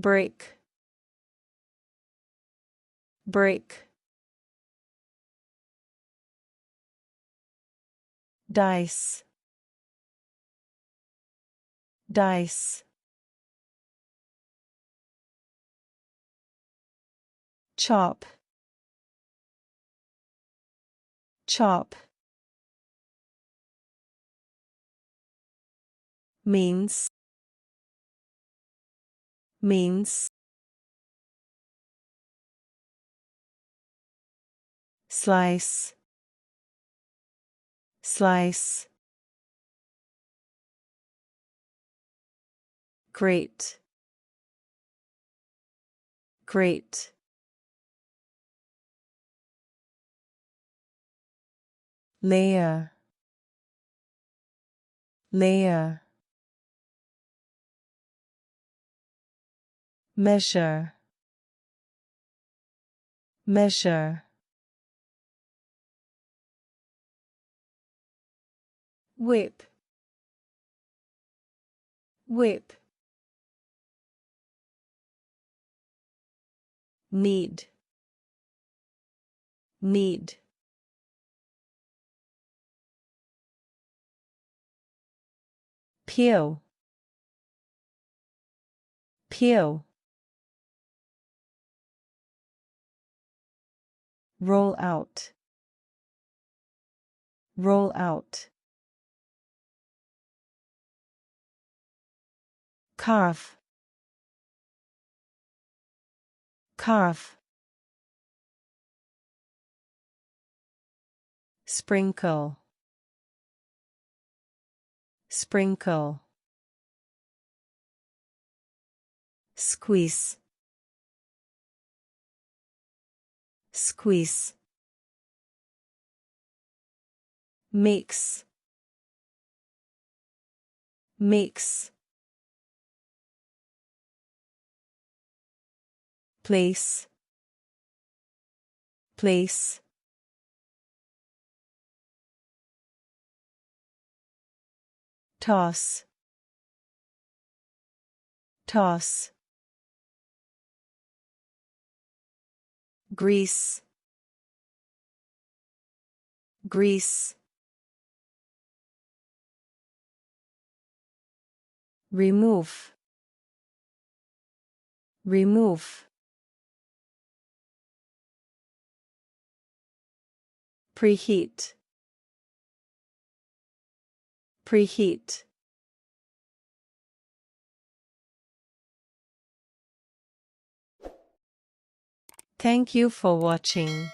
break, break. Dice, dice. Chop, chop. Means, means. Slice, slice. Great, great. Layer, layer. Measure, measure. Whip, whip. Knead, knead. Peel, peel. Roll out, roll out. Carve, carve. Sprinkle, sprinkle. Squeeze, squeeze. Mix, mix. Place, place. Toss, toss. Grease, grease. Remove, remove. Preheat, preheat. Thank you for watching.